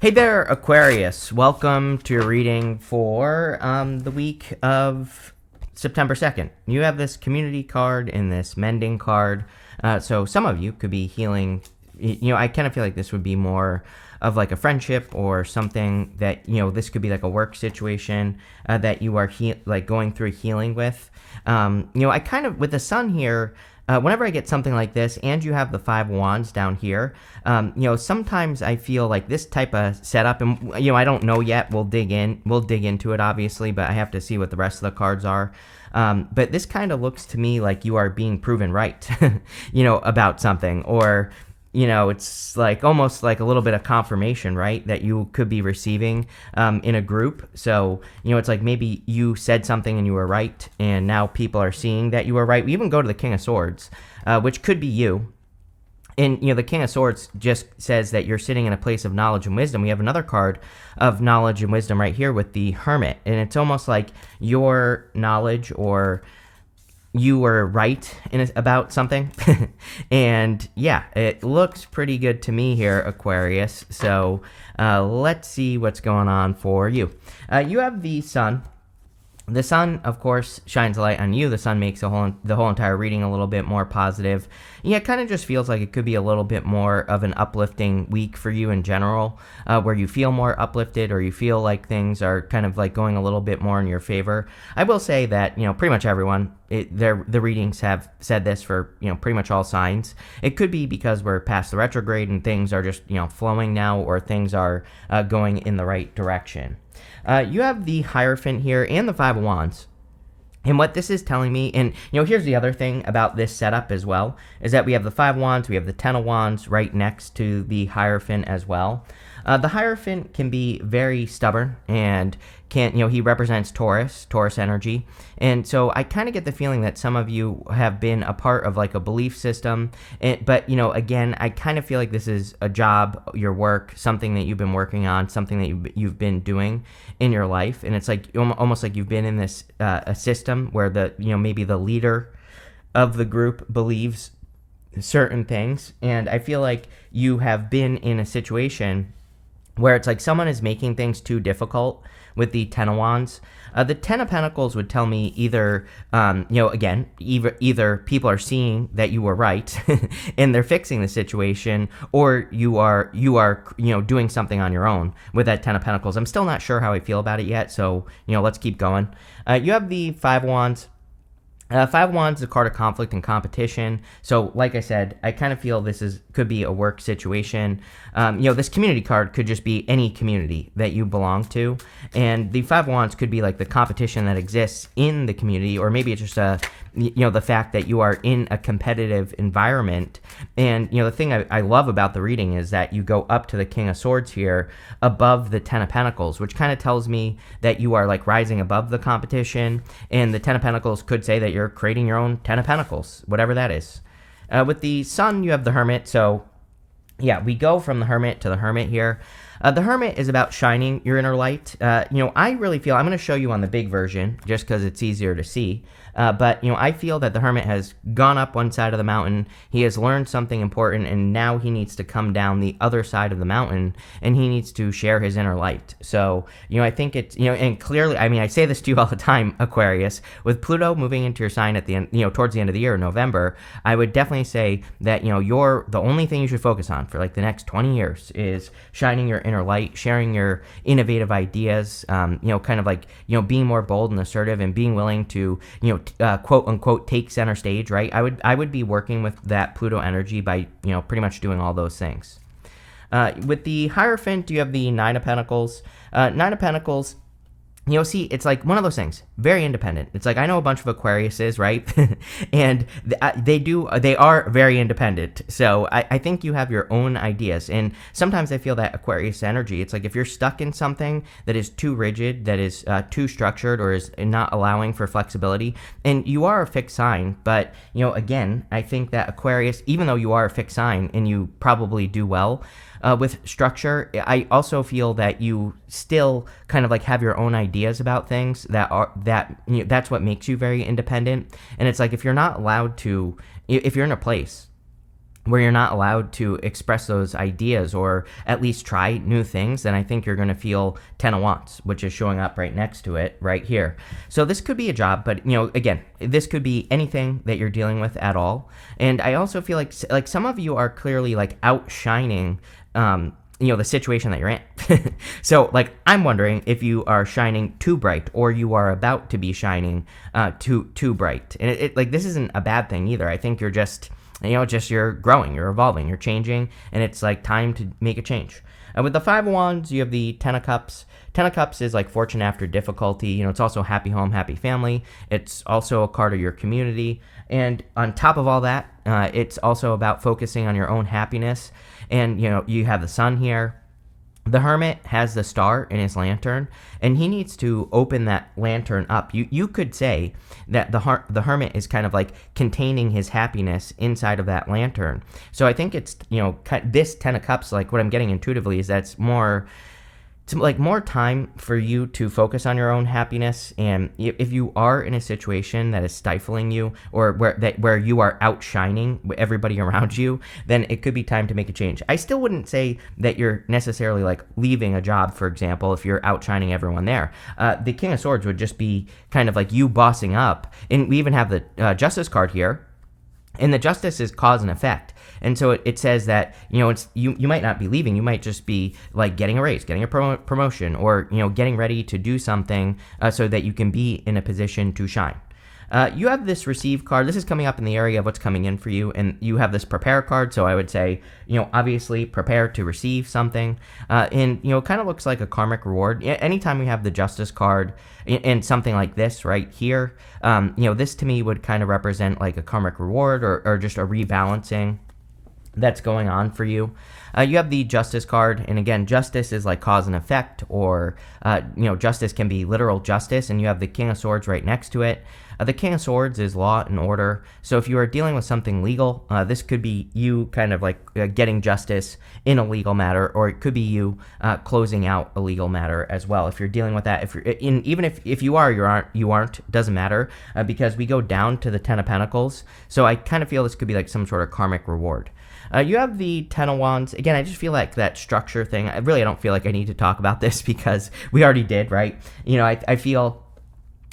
Hey there, Aquarius. Welcome to your reading for the week of September 2nd. You have this community card and this mending card. So some of you could be healing. I kind of feel like this would be more of like a friendship or something that, this could be like a work situation that you are going through healing with. I kind of, with the sun here, whenever I get something like this, and you have the 5 wands down here, sometimes I feel like this type of setup, and I don't know yet. We'll dig into it obviously, but I have to see what the rest of the cards are. But this kind of looks to me like you are being proven right, about something, or it's like almost like a little bit of confirmation, right, that you could be receiving in a group. So, it's like maybe you said something and you were right, and now people are seeing that you were right. We even go to the King of Swords, which could be you. And, the King of Swords just says that you're sitting in a place of knowledge and wisdom. We have another card of knowledge and wisdom right here with the Hermit. And it's almost like your knowledge, or you were right about something. And yeah, it looks pretty good to me here, Aquarius. So let's see what's going on for you. You have the sun. The sun, of course, shines a light on you. The sun makes the whole entire reading a little bit more positive. Yeah, it kind of just feels like it could be a little bit more of an uplifting week for you in general, where you feel more uplifted, or you feel like things are kind of like going a little bit more in your favor. I will say that, pretty much everyone, the readings have said this for, pretty much all signs. It could be because we're past the retrograde and things are just, flowing now, or things are going in the right direction. You have the Hierophant here and the 5 of Wands. And what this is telling me, and here's the other thing about this setup as well, is that we have the 5 wands, we have the 10 of wands right next to the Hierophant as well. The Hierophant can be very stubborn, and he represents Taurus energy. And so I kind of get the feeling that some of you have been a part of like a belief system. But, again, I kind of feel like this is a job, your work, something that you've been working on, something that you've been doing in your life. And it's like almost like you've been in this a system where maybe the leader of the group believes certain things. And I feel like you have been in a situation where it's like someone is making things too difficult with the 10 of Wands. The 10 of Pentacles would tell me either, again, either people are seeing that you were right and they're fixing the situation, or you are, doing something on your own with that 10 of Pentacles. I'm still not sure how I feel about it yet, so, let's keep going. You have the 5 Wands. 5 Wands is a card of conflict and competition. So, like I said, I kind of feel this could be a work situation. This community card could just be any community that you belong to. And the 5 Wands could be like the competition that exists in the community, or maybe it's just the fact that you are in a competitive environment. And, the thing I love about the reading is that you go up to the King of Swords here above the 10 of Pentacles, which kind of tells me that you are like rising above the competition. And the 10 of Pentacles could say that you're creating your own 10 of Pentacles, whatever that is. With the sun, you have the Hermit. So yeah, we go from the Hermit to the Hermit here. The Hermit is about shining your inner light. I really feel, I'm going to show you on the big version just because it's easier to see. But I feel that the Hermit has gone up one side of the mountain. He has learned something important, and now he needs to come down the other side of the mountain, and he needs to share his inner light. So, I think it's, and clearly, I say this to you all the time, Aquarius, with Pluto moving into your sign at the end, towards the end of the year, November, I would definitely say that, you're the only thing you should focus on for like the next 20 years is shining your inner light, sharing your innovative ideas, kind of like, being more bold and assertive, and being willing to, quote unquote take center stage, right? I would be working with that Pluto energy by, pretty much doing all those things. With the Hierophant, you have the 9 of Pentacles. 9 of Pentacles, see, it's like one of those things, very independent. It's like, I know a bunch of Aquariuses, right? And they are very independent. So I think you have your own ideas. And sometimes I feel that Aquarius energy, it's like if you're stuck in something that is too rigid, that is too structured, or is not allowing for flexibility, and you are a fixed sign, but, again, I think that Aquarius, even though you are a fixed sign and you probably do well with structure, I also feel that you still kind of like have your own ideas about things that's what makes you very independent. And it's like if you're not allowed to, if you're in a place where you're not allowed to express those ideas or at least try new things, then I think you're going to feel 10 of Wands, which is showing up right next to it right here. So this could be a job, but again, this could be anything that you're dealing with at all. And I also feel like some of you are clearly like outshining the situation that you're in. So like, I'm wondering if you are shining too bright, or you are about to be shining too bright. And it like, this isn't a bad thing either. I think you're just you're growing, you're evolving, you're changing, and it's like time to make a change. With the 5 of Wands, you have the 10 of Cups. 10 of Cups is like fortune after difficulty. It's also happy home, happy family. It's also a card of your community. And on top of all that, it's also about focusing on your own happiness. And, you have the Sun here. The Hermit has the star in his lantern, and he needs to open that lantern up. You could say that the Hermit is kind of like containing his happiness inside of that lantern. So I think it's, this 10 of Cups, like what I'm getting intuitively is that's more time for you to focus on your own happiness. And if you are in a situation that is stifling you, or where you are outshining everybody around you, then it could be time to make a change. I still wouldn't say that you're necessarily like leaving a job, for example, if you're outshining everyone there. The King of Swords would just be kind of like you bossing up. And we even have the Justice card here. And the Justice is cause and effect. And so it says that, it's you might not be leaving. You might just be like getting a raise, getting a promotion, or, getting ready to do something so that you can be in a position to shine. You have this Receive card. This is coming up in the area of what's coming in for you. And you have this Prepare card. So I would say, obviously prepare to receive something. And, it kind of looks like a karmic reward. Anytime we have the Justice card and something like this right here, this to me would kind of represent like a karmic reward, or just a rebalancing that's going on for you. You have the Justice card, and again, justice is like cause and effect, or justice can be literal justice. And you have the King of Swords right next to it. The King of Swords is law and order. So if you are dealing with something legal, this could be you kind of like getting justice in a legal matter, or it could be you closing out a legal matter as well. If you're dealing with that, if you're even if you are, you aren't, doesn't matter, because we go down to the 10 of Pentacles. So I kind of feel this could be like some sort of karmic reward. You have the 10 of Wands. Again, I just feel like that structure thing, I don't feel like I need to talk about this because we already did, right? I feel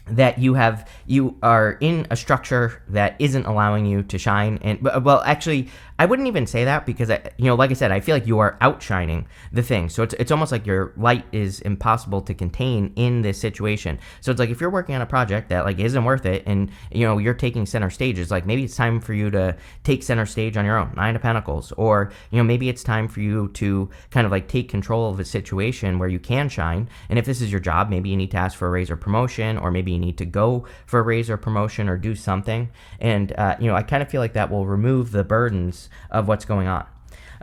that you are in a structure that isn't allowing you to shine. And well, actually, I wouldn't even say that, because like I said, I feel like you are outshining the thing. So it's almost like your light is impossible to contain in this situation. So it's like if you're working on a project that like isn't worth it, and you're taking center stage, it's like maybe it's time for you to take center stage on your own, 9 of Pentacles, or maybe it's time for you to kind of like take control of a situation where you can shine. And if this is your job, maybe you need to ask for a raise or promotion, or maybe you need to go for a raise or promotion, or do something. And I kind of feel like that will remove the burdens of what's going on.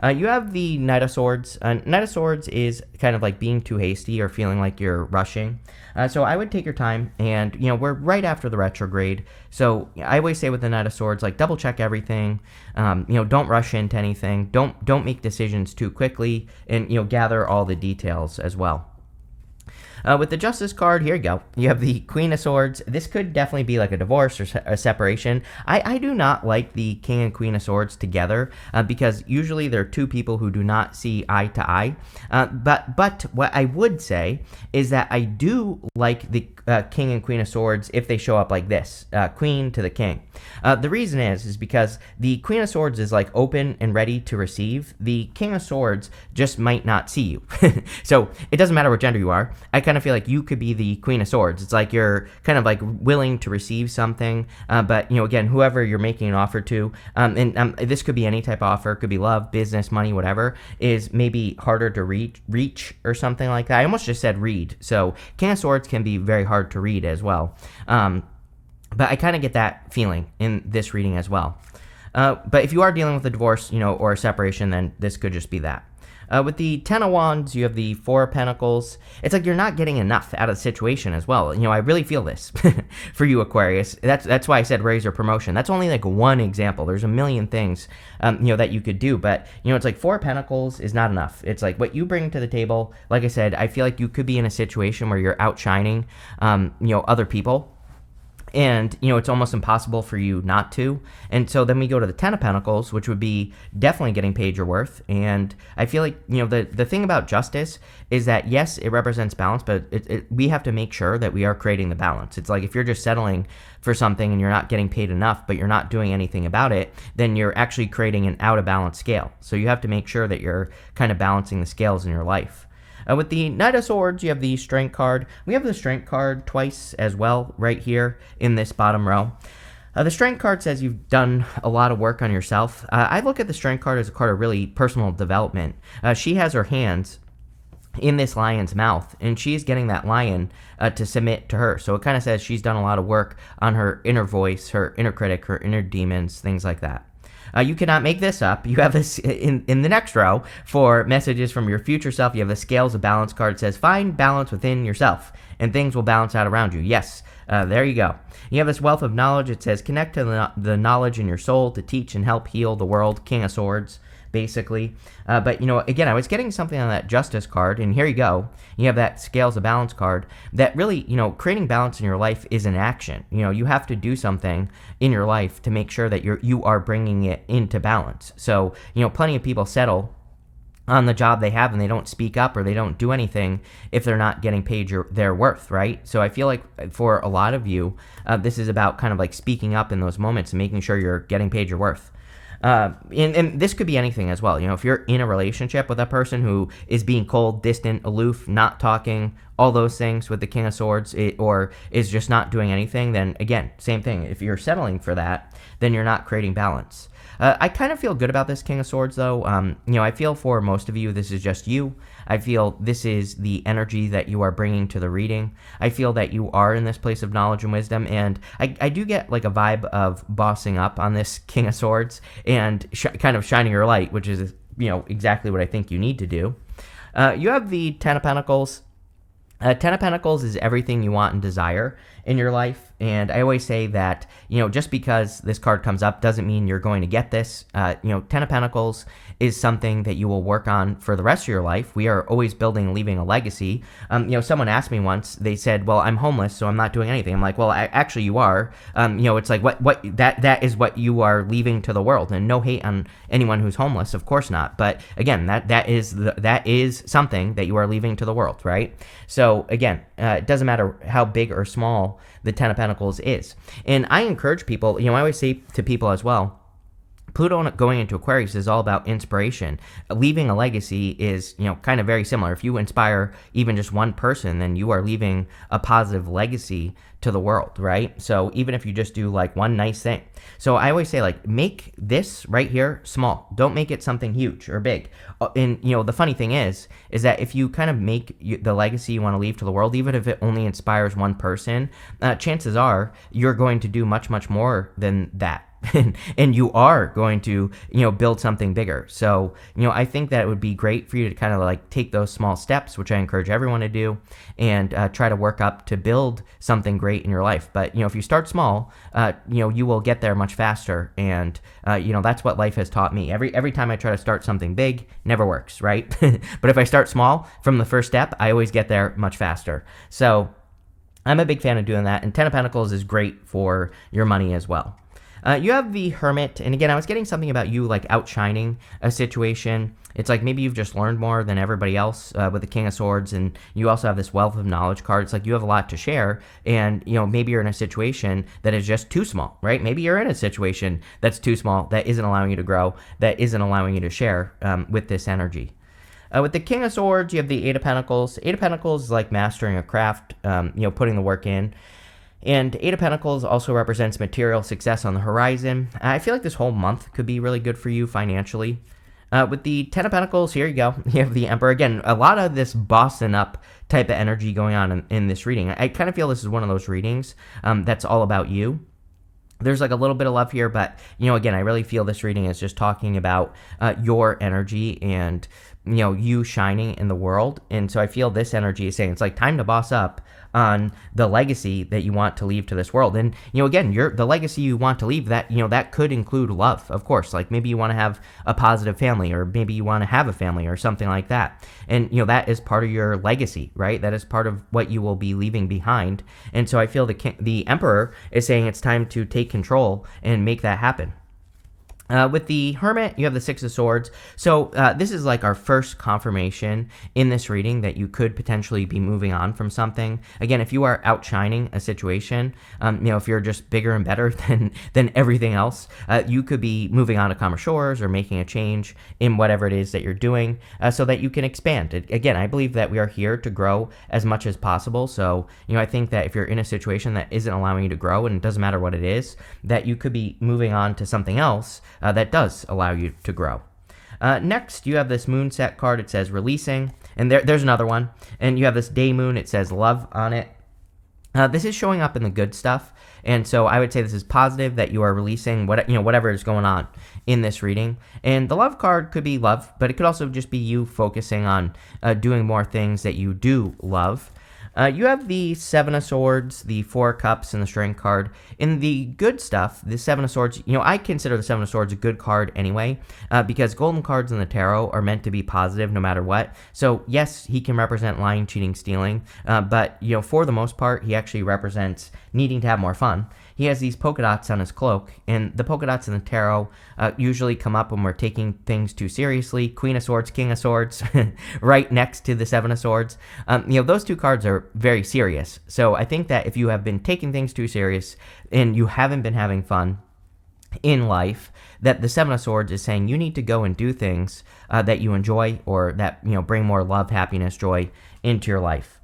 You have the Knight of Swords. Knight of Swords is kind of like being too hasty, or feeling like you're rushing. So I would take your time, and we're right after the retrograde. So I always say with the Knight of Swords, like double check everything. Don't rush into anything. Don't make decisions too quickly, and gather all the details as well. With the Justice card, here you go. You have the Queen of Swords. This could definitely be like a divorce or a separation. I do not like the King and Queen of Swords together, because usually they're two people who do not see eye to eye. But what I would say is that I do like the King and Queen of Swords if they show up like this, Queen to the King. The reason is because the Queen of Swords is like open and ready to receive. The King of Swords just might not see you. So it doesn't matter what gender you are. I kind of feel like you could be the Queen of Swords. It's like you're kind of like willing to receive something, but again, whoever you're making an offer to, and this could be any type of offer, it could be love, business, money, whatever, is maybe harder to reach or something like that. I almost just said read. So King of Swords can be very hard to read as well. But I kind of get that feeling in this reading as well. But if you are dealing with a divorce, or a separation, then this could just be that. With the 10 of Wands, you have the 4 of Pentacles. It's like you're not getting enough out of the situation as well. I really feel this for you, Aquarius. That's why I said raise or promotion. That's only like one example. There's a million things, that you could do. But, it's like 4 of Pentacles is not enough. It's like what you bring to the table. Like I said, I feel like you could be in a situation where you're outshining, other people. And it's almost impossible for you not to. And so then we go to the Ten of Pentacles, which would be definitely getting paid your worth. And I feel like the thing about justice is that yes, it represents balance, but we have to make sure that we are creating the balance. It's like if you're just settling for something and you're not getting paid enough, but you're not doing anything about it, then you're actually creating an out of balance scale. So you have to make sure that you're kind of balancing the scales in your life. With the Knight of Swords, you have the Strength card. We have the Strength card twice as well right here in this bottom row. The Strength card says you've done a lot of work on yourself. I look at the Strength card as a card of really personal development. She has her hands in this lion's mouth, and she's getting that lion to submit to her. So it kind of says she's done a lot of work on her inner voice, her inner critic, her inner demons, things like that. You cannot make this up. You have this in the next row for messages from your future self. You have the Scales of Balance card. It says, find balance within yourself, and things will balance out around you. Yes, there you go. You have this Wealth of Knowledge. It says, connect to the knowledge in your soul to teach and help heal the world. King of Swords, basically. But, again, I was getting something on that Justice card, and here you go. You have that Scales of Balance card that really, creating balance in your life is an action. You have to do something in your life to make sure that you are bringing it into balance. So, plenty of people settle on the job they have and they don't speak up or they don't do anything if they're not getting paid their worth, right? So I feel like for a lot of you, this is about kind of like speaking up in those moments and making sure you're getting paid your worth. And this could be anything as well. If you're in a relationship with a person who is being cold, distant, aloof, not talking, all those things with the King of Swords, or is just not doing anything, then again, same thing. If you're settling for that, then you're not creating balance. I kind of feel good about this King of Swords, though. I feel for most of you, this is just you. I feel this is the energy that you are bringing to the reading. I feel that you are in this place of knowledge and wisdom, and I do get like a vibe of bossing up on this King of Swords and kind of shining your light, which is, exactly what I think you need to do. You have the Ten of Pentacles. Ten of Pentacles is everything you want and desire in your life, and I always say that, just because this card comes up doesn't mean you're going to get this. Ten of Pentacles is something that you will work on for the rest of your life. We are always building and leaving a legacy. Someone asked me once, they said, well, I'm homeless, so I'm not doing anything. I'm like, well, actually you are. It's like that is what you are leaving to the world, and no hate on anyone who's homeless, of course not. But again, that is something that you are leaving to the world, right? So again, it doesn't matter how big or small the Ten of Pentacles is. And I encourage people, I always say to people as well, Pluto going into Aquarius is all about inspiration. Leaving a legacy is, kind of very similar. If you inspire even just one person, then you are leaving a positive legacy to the world, right? So even if you just do like one nice thing. So I always say, like, make this right here small. Don't make it something huge or big. And, the funny thing is that if you kind of make the legacy you want to leave to the world, even if it only inspires one person, chances are you're going to do much, much more than that. And you are going to, build something bigger. So, I think that it would be great for you to kind of like take those small steps, which I encourage everyone to do, and try to work up to build something great in your life. But, if you start small, you will get there much faster. And, that's what life has taught me. Every time I try to start something big, never works, right? But if I start small from the first step, I always get there much faster. So I'm a big fan of doing that. And Ten of Pentacles is great for your money as well. You have the Hermit, and again, I was getting something about you like outshining a situation. It's like maybe you've just learned more than everybody else with the King of Swords, and you also have this Wealth of Knowledge card. It's like you have a lot to share, and maybe you're in a situation that is just too small, right? Maybe you're in a situation that's too small, that isn't allowing you to grow, that isn't allowing you to share with this energy. With the King of Swords, you have the Eight of Pentacles. Eight of Pentacles is like mastering a craft, putting the work in. And Eight of Pentacles also represents material success on the horizon. I feel like this whole month could be really good for you financially. With the Ten of Pentacles, here you go. You have the Emperor. Again, a lot of this bossing up type of energy going on in this reading. I kind of feel this is one of those readings that's all about you. There's like a little bit of love here, but, again, I really feel this reading is just talking about your energy and, you shining in the world. And so I feel this energy is saying it's like time to boss up on the legacy that you want to leave to this world. And again, the legacy you want to leave, that that could include love, of course. Like maybe you want to have a positive family, or maybe you want to have a family or something like that. And that is part of your legacy, right? That is part of what you will be leaving behind. And so I feel the Emperor is saying it's time to take control and make that happen. With the Hermit, you have the Six of Swords. So this is like our first confirmation in this reading that you could potentially be moving on from something. Again, if you are outshining a situation, if you're just bigger and better than everything else, you could be moving on to calmer shores or making a change in whatever it is that you're doing so that you can expand. Again, I believe that we are here to grow as much as possible. So, I think that if you're in a situation that isn't allowing you to grow, and it doesn't matter what it is, that you could be moving on to something else that does allow you to grow. Next, you have this Moonset card. It says releasing, and there's another one. And you have this Day Moon. It says love on it. This is showing up in the good stuff, and so I would say this is positive that you are releasing whatever is going on in this reading. And the Love card could be love, but it could also just be you focusing on doing more things that you do love. You have the Seven of Swords, the Four of Cups, and the Strength card. In the good stuff, the Seven of Swords, I consider the Seven of Swords a good card anyway, because golden cards in the tarot are meant to be positive no matter what. So yes, he can represent lying, cheating, stealing, but for the most part, he actually represents needing to have more fun. He has these polka dots on his cloak, and the polka dots in the tarot usually come up when we're taking things too seriously. Queen of Swords, King of Swords, right next to the Seven of Swords. Those two cards are very serious. So I think that if you have been taking things too serious and you haven't been having fun in life, that the Seven of Swords is saying you need to go and do things that you enjoy, or that bring more love, happiness, joy into your life.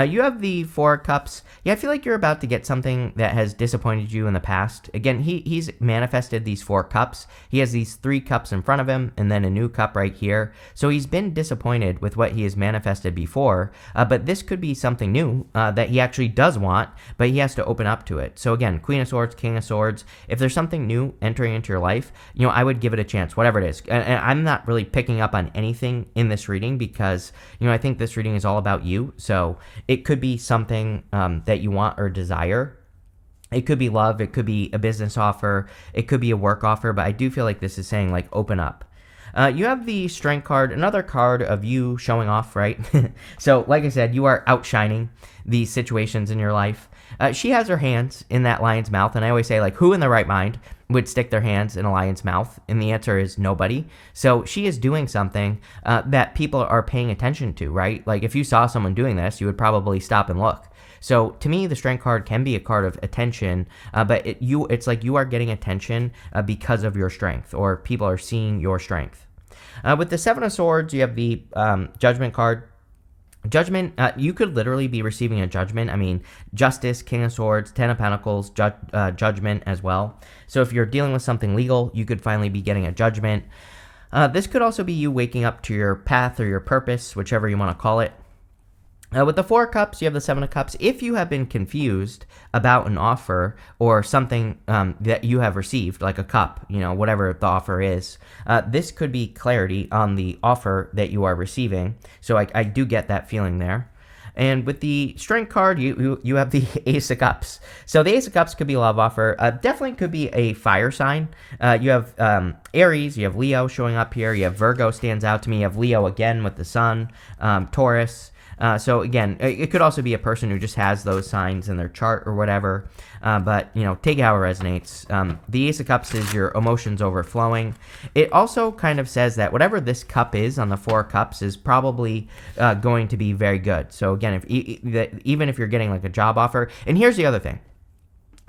You have the Four of Cups. Yeah, I feel like you're about to get something that has disappointed you in the past. Again, he's manifested these 4 cups. He has these 3 cups in front of him, and then a new cup right here. So he's been disappointed with what he has manifested before, but this could be something new that he actually does want, but he has to open up to it. So again, Queen of Swords, King of Swords. If there's something new entering into your life, I would give it a chance, whatever it is. And I'm not really picking up on anything in this reading because, I think this reading is all about you. So it could be something that you want or desire. It could be love. It could be a business offer. It could be a work offer. But I do feel like this is saying, like, open up. You have the Strength card, another card of you showing off, right? So, like I said, you are outshining these situations in your life. She has her hands in that lion's mouth. And I always say, like, who in their right mind would stick their hands in a lion's mouth? And the answer is nobody. So she is doing something that people are paying attention to, right? Like if you saw someone doing this, you would probably stop and look. So to me, the Strength card can be a card of attention, but it's like you are getting attention because of your strength, or people are seeing your strength. With the Seven of Swords, you have the Judgment card. Judgment, you could literally be receiving a judgment. I mean, Justice, King of Swords, Ten of Pentacles, judgment as well. So if you're dealing with something legal, you could finally be getting a judgment. This could also be you waking up to your path or your purpose, whichever you want to call it. With the Four of Cups, you have the Seven of Cups. If you have been confused about an offer or something that you have received, like a cup, whatever the offer is, this could be clarity on the offer that you are receiving. So I do get that feeling there. And with the Strength card, you have the Ace of Cups. So the Ace of Cups could be a love offer. Definitely could be a fire sign. You have Aries, you have Leo showing up here. You have Virgo stands out to me. You have Leo again with the Sun, Taurus. So again, it could also be a person who just has those signs in their chart or whatever. But, take it how it resonates. The Ace of Cups is your emotions overflowing. It also kind of says that whatever this cup is on the Four of Cups is probably going to be very good. So again, even if you're getting like a job offer, and here's the other thing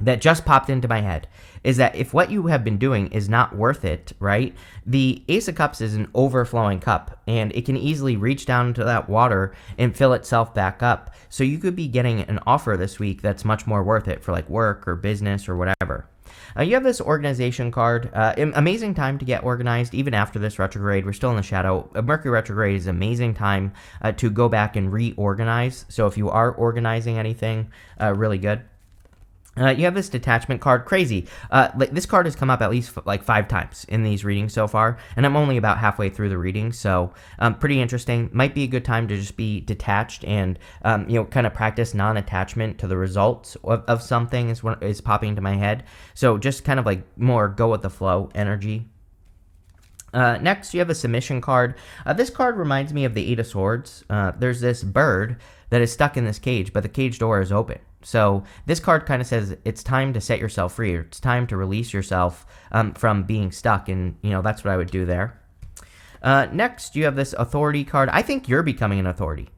that just popped into my head, is that if what you have been doing is not worth it, right? The Ace of Cups is an overflowing cup, and it can easily reach down into that water and fill itself back up. So you could be getting an offer this week that's much more worth it for like work or business or whatever. You have this Organization card. Amazing time to get organized, even after this retrograde. We're still in the shadow. Mercury retrograde is an amazing time to go back and reorganize. So if you are organizing anything, really good. You have this detachment card. Crazy. This card has come up at least like 5 times in these readings so far, and I'm only about halfway through the reading, so pretty interesting. Might be a good time to just be detached and kind of practice non-attachment to the results of something is what is popping into my head. So just kind of like more go with the flow energy. Next, you have a submission card. This card reminds me of the Eight of Swords. There's this bird that is stuck in this cage, but the cage door is open. So this card kind of says it's time to set yourself free, or it's time to release yourself from being stuck, and that's what I would do there. Next, you have this authority card. I think you're becoming an authority.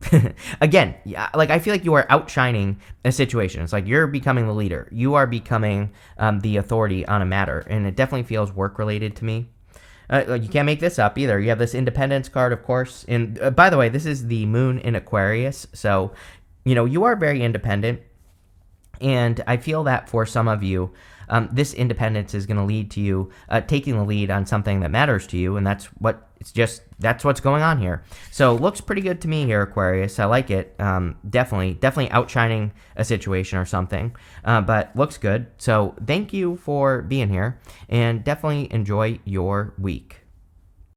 Again, I feel like you are outshining a situation. It's like you're becoming the leader. You are becoming the authority on a matter, and it definitely feels work-related to me. You can't make this up either. You have this independence card, of course. And by the way, this is the moon in Aquarius. So, you are very independent. And I feel that for some of you, this independence is going to lead to you taking the lead on something that matters to you. And that's what's going on here. So looks pretty good to me here, Aquarius. I like it. Definitely outshining a situation or something. But looks good. So thank you for being here, and definitely enjoy your week.